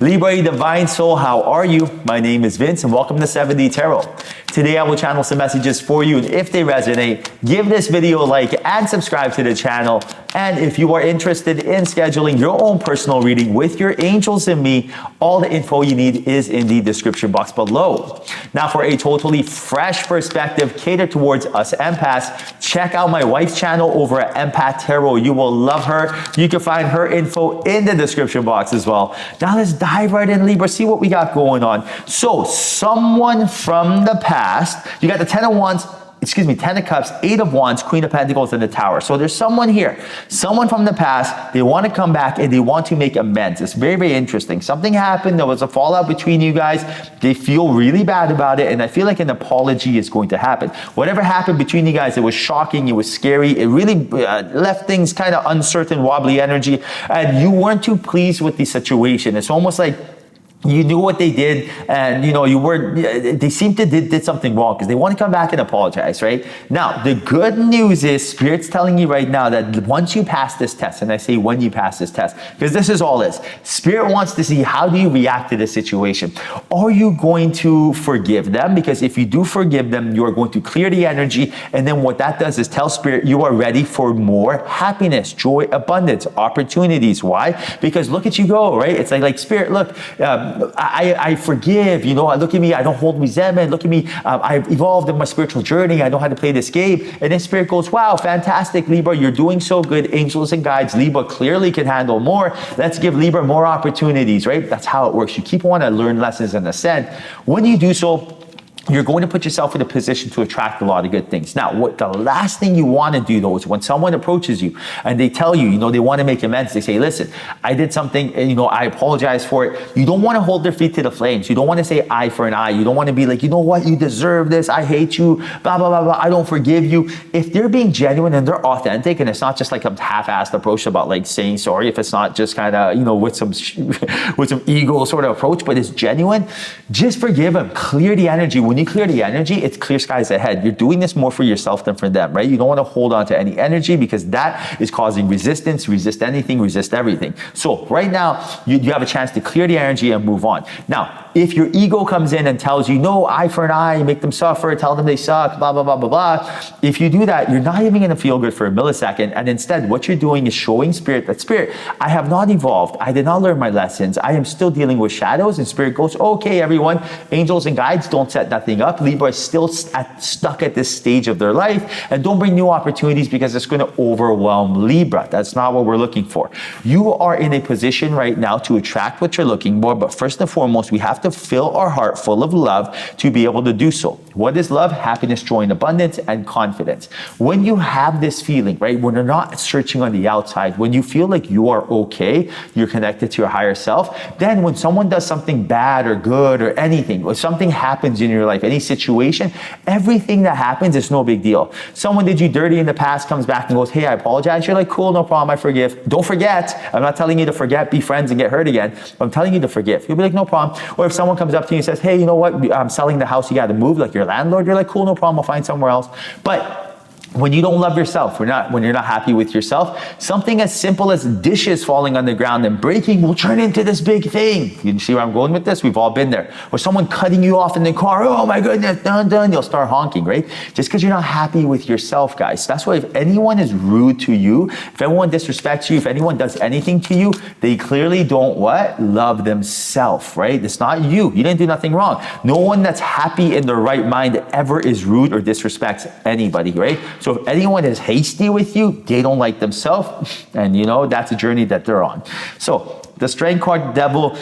Libra, divine soul, how are you? My name is Vince and welcome to 7D Tarot. Today I will channel some messages for you, and if they resonate, give this video a like and subscribe to the channel. And if you are interested in scheduling your own personal reading with your angels and me, all the info you need is in the description box below. Now, for a totally fresh perspective catered towards us empaths, check out my wife's channel over at Empath Tarot. You will love her. You can find her info in the description box as well. Now let's dive right in, Libra, see what we got going on. So someone from the past, you got the 10 of Wands, 10 of Cups, 8 of Wands, Queen of Pentacles, and the Tower. So there's someone here, someone from the past, they want to come back and they want to make amends. It's very, very interesting. Something happened, there was a fallout between you guys, they feel really bad about it, and I feel like an apology is going to happen. Whatever happened between you guys, it was shocking, it was scary, it really left things kind of uncertain, wobbly energy, and you weren't too pleased with the situation. It's almost like you knew what they did, and they seemed to did something wrong because they want to come back and apologize, right? Now, the good news is Spirit's telling you right now that once you pass this test, and I say when you pass this test, because this is all this, Spirit wants to see how do you react to this situation. Are you going to forgive them? Because if you do forgive them, you are going to clear the energy, and then what that does is tell Spirit you are ready for more happiness, joy, abundance, opportunities. Why? Because look at you go, right? It's like Spirit, look, I forgive, look at me, I don't hold resentment, look at me, I've evolved in my spiritual journey, I know how to play this game. And then Spirit goes, wow, fantastic, Libra, you're doing so good, angels and guides, Libra clearly can handle more, let's give Libra more opportunities, right? That's how it works. You keep wanting to learn lessons and ascend. When you do so, you're going to put yourself in a position to attract a lot of good things. Now, what the last thing you want to do though is when someone approaches you and they tell you, they want to make amends, they say, listen, I did something, and I apologize for it. You don't want to hold their feet to the flames. You don't want to say eye for an eye. You don't want to be like, you know what, you deserve this, I hate you, blah, blah, blah, blah, I don't forgive you. If they're being genuine and they're authentic, and it's not just like a half-assed approach about like saying sorry, if it's not just kind of, with some ego sort of approach, but it's genuine, just forgive them, clear the energy. When you clear the energy, it's clear skies ahead. You're doing this more for yourself than for them, right? You don't want to hold on to any energy because that is causing resistance, resist anything, resist everything. So right now, you have a chance to clear the energy and move on. Now, if your ego comes in and tells you, no, eye for an eye, make them suffer, tell them they suck, blah, blah, blah, blah, blah. If you do that, you're not even going to feel good for a millisecond. And instead, what you're doing is showing Spirit that, Spirit, I have not evolved. I did not learn my lessons. I am still dealing with shadows. And Spirit goes, okay, everyone, angels and guides, don't set nothing up. Libra is still stuck at this stage of their life. And don't bring new opportunities because it's going to overwhelm Libra. That's not what we're looking for. You are in a position right now to attract what you're looking for. But first and foremost, we have to fill our heart full of love to be able to do so. What is love? Happiness, joy, and abundance, and confidence. When you have this feeling, right, when you're not searching on the outside, when you feel like you are okay, you're connected to your higher self, then when someone does something bad or good or anything, or something happens in your life, any situation, everything that happens is no big deal. Someone did you dirty in the past, comes back and goes, hey, I apologize. You're like, cool, no problem, I forgive. Don't forget. I'm not telling you to forget, be friends, and get hurt again. I'm telling you to forgive. You'll be like, no problem. Or if someone comes up to you and says, hey, you know what, I'm selling the house, you got to move, like your landlord, you're like, cool, no problem, I'll find somewhere else. But when you don't love yourself, when you're not happy with yourself, something as simple as dishes falling on the ground and breaking will turn into this big thing. You see where I'm going with this? We've all been there. Or someone cutting you off in the car, oh my goodness, dun, you'll start honking, right? Just because you're not happy with yourself, guys. That's why if anyone is rude to you, if anyone disrespects you, if anyone does anything to you, they clearly don't what? Love themselves, right? It's not you. You didn't do nothing wrong. No one that's happy in their right mind ever is rude or disrespects anybody, right? So if anyone is hasty with you, they don't like themselves, and that's a journey that they're on. So the Strength card, Devil,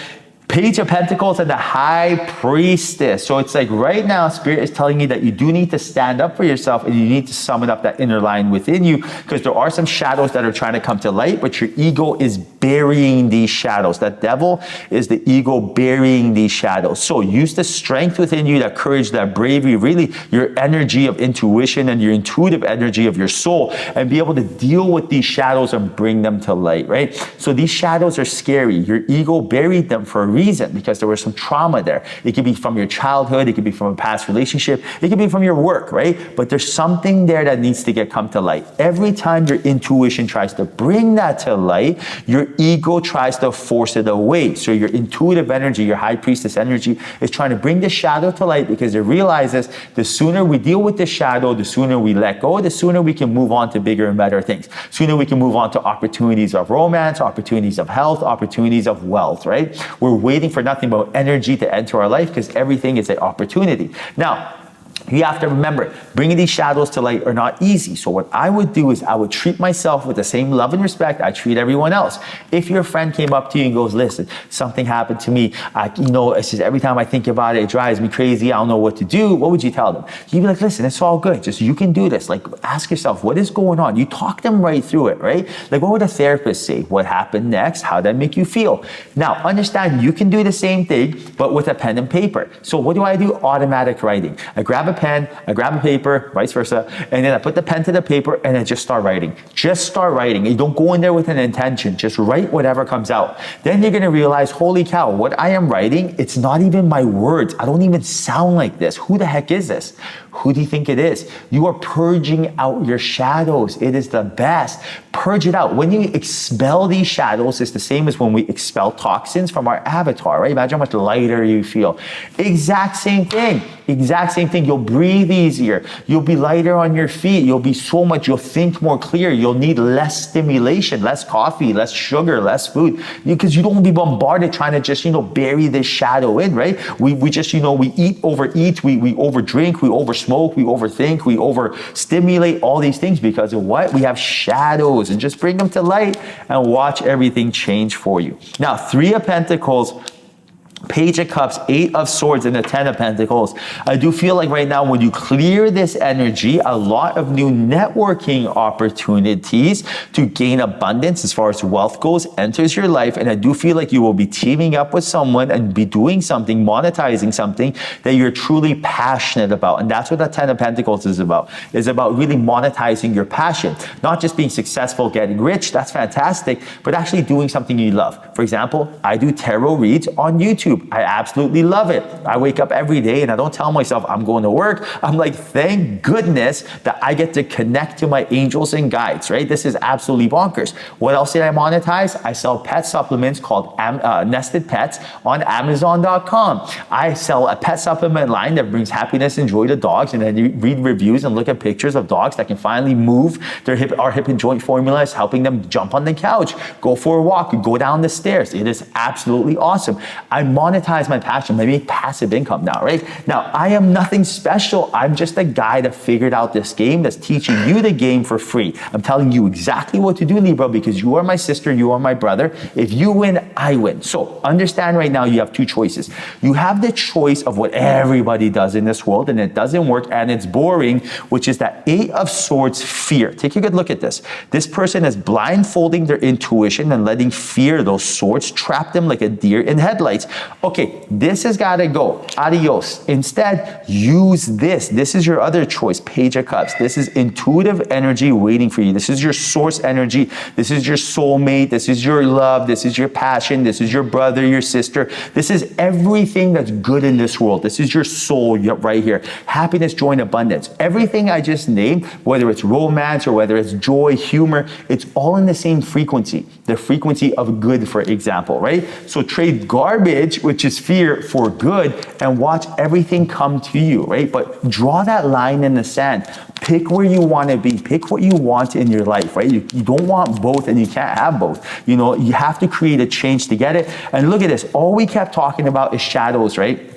Page of Pentacles, and the High Priestess. So it's like right now, Spirit is telling you that you do need to stand up for yourself and you need to summon up that inner lion within you, because there are some shadows that are trying to come to light, but your ego is burying these shadows. That Devil is the ego burying these shadows. So use the strength within you, that courage, that bravery, really your energy of intuition and your intuitive energy of your soul, and be able to deal with these shadows and bring them to light, right? So these shadows are scary. Your ego buried them for a reason. reason, because there was some trauma there. It could be from your childhood, it could be from a past relationship, it could be from your work, right? But there's something there that needs to come to light. Every time your intuition tries to bring that to light, your ego tries to force it away. So your intuitive energy, your high priestess energy, is trying to bring the shadow to light, because it realizes the sooner we deal with the shadow, the sooner we let go, the sooner we can move on to bigger and better things. Sooner we can move on to opportunities of romance, opportunities of health, opportunities of wealth, right? We're waiting for nothing but energy to enter our life, because everything is an opportunity. Now, you have to remember, bringing these shadows to light are not easy. So what I would do is I would treat myself with the same love and respect I treat everyone else. If your friend came up to you and goes, listen, something happened to me, it's just every time I think about it, it drives me crazy, I don't know what to do, what would you tell them? You'd be like, listen, it's all good. Just, you can do this. Like, ask yourself, what is going on? You talk them right through it, right? Like, what would a therapist say? What happened next? How did that make you feel? Now, understand, you can do the same thing, but with a pen and paper. So what do? Automatic writing. I grab a pen, I grab a paper, vice versa, and then I put the pen to the paper and I just start writing. Just start writing. You don't go in there with an intention. Just write whatever comes out. Then you're going to realize, holy cow, what I am writing, it's not even my words. I don't even sound like this. Who the heck is this? Who do you think it is? You are purging out your shadows. It is the best. Purge it out. When you expel these shadows, it's the same as when we expel toxins from our avatar, right? Imagine how much lighter you feel. Exact same thing. Exact same thing. You'll breathe easier. You'll be lighter on your feet. You'll think more clear. You'll need less stimulation, less coffee, less sugar, less food, because you don't be bombarded trying to just, bury this shadow in, right? We just, we overeat, we overdrink, we oversmoke, we overthink, we overstimulate, all these things because of what? We have shadows, and just bring them to light and watch everything change for you. Now, 3 of Pentacles, Page of Cups, 8 of Swords, and the 10 of Pentacles. I do feel like right now, when you clear this energy, a lot of new networking opportunities to gain abundance as far as wealth goes enters your life. And I do feel like you will be teaming up with someone and be doing something, monetizing something that you're truly passionate about. And that's what the 10 of Pentacles is about. It's about really monetizing your passion, not just being successful, getting rich. That's fantastic, but actually doing something you love. For example, I do tarot reads on YouTube. I absolutely love it. I wake up every day and I don't tell myself I'm going to work. I'm like, thank goodness that I get to connect to my angels and guides, right? This is absolutely bonkers. What else did I monetize? I sell pet supplements called Nested Pets on Amazon.com. I sell a pet supplement line that brings happiness and joy to dogs, and then you read reviews and look at pictures of dogs that can finally move. Our hip and joint formula is helping them jump on the couch, go for a walk, go down the stairs. It is absolutely awesome. I monetize my passion. I make passive income now, right? Now, I am nothing special. I'm just a guy that figured out this game, that's teaching you the game for free. I'm telling you exactly what to do, Libra, because you are my sister, you are my brother. If you win, I win. So understand right now, you have 2 choices. You have the choice of what everybody does in this world, and it doesn't work, and it's boring, which is that 8 of Swords, fear. Take a good look at this. This person is blindfolding their intuition and letting fear, those swords, trap them like a deer in headlights. Okay, this has got to go. Adios. Instead, use this. This is your other choice, Page of Cups. This is intuitive energy waiting for you. This is your source energy. This is your soulmate. This is your love. This is your passion. This is your brother, your sister. This is everything that's good in this world. This is your soul right here. Happiness, joy, and abundance. Everything I just named, whether it's romance or whether it's joy, humor, it's all in the same frequency. The frequency of good, for example, right? So trade garbage, which is fear, for good, and watch everything come to you, right? But draw that line in the sand. Pick where you want to be. Pick what you want in your life, right? You don't want both, and you can't have both. You have to create a change to get it. And look at this. All we kept talking about is shadows, right?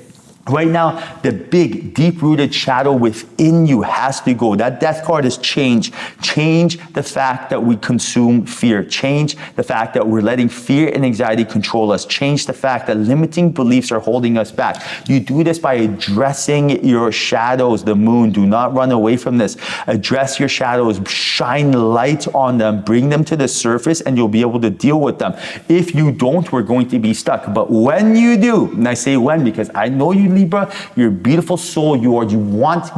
Right now, the big, deep-rooted shadow within you has to go. That death card is change. Change the fact that we consume fear. Change the fact that we're letting fear and anxiety control us. Change the fact that limiting beliefs are holding us back. You do this by addressing your shadows, the moon. Do not run away from this. Address your shadows. Shine light on them. Bring them to the surface, and you'll be able to deal with them. If you don't, we're going to be stuck. But when you do, and I say when because I know you Libra, you're a beautiful soul. You want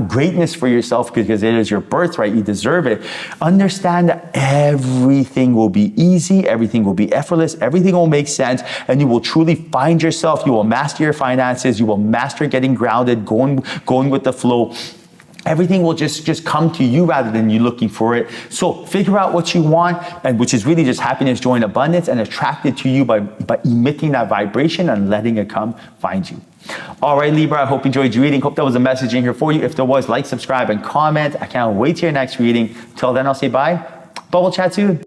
greatness for yourself because it is your birthright. You deserve it. Understand that everything will be easy. Everything will be effortless. Everything will make sense. And you will truly find yourself. You will master your finances. You will master getting grounded, going with the flow. Everything will just come to you rather than you looking for it. So figure out what you want, and which is really just happiness, joy, and abundance, and attract it to you by emitting that vibration and letting it come find you. All right, Libra, I hope you enjoyed your reading. Hope that was a message in here for you. If there was, like, subscribe, and comment. I can't wait to your next reading. Till then, I'll say bye. But we'll chat soon.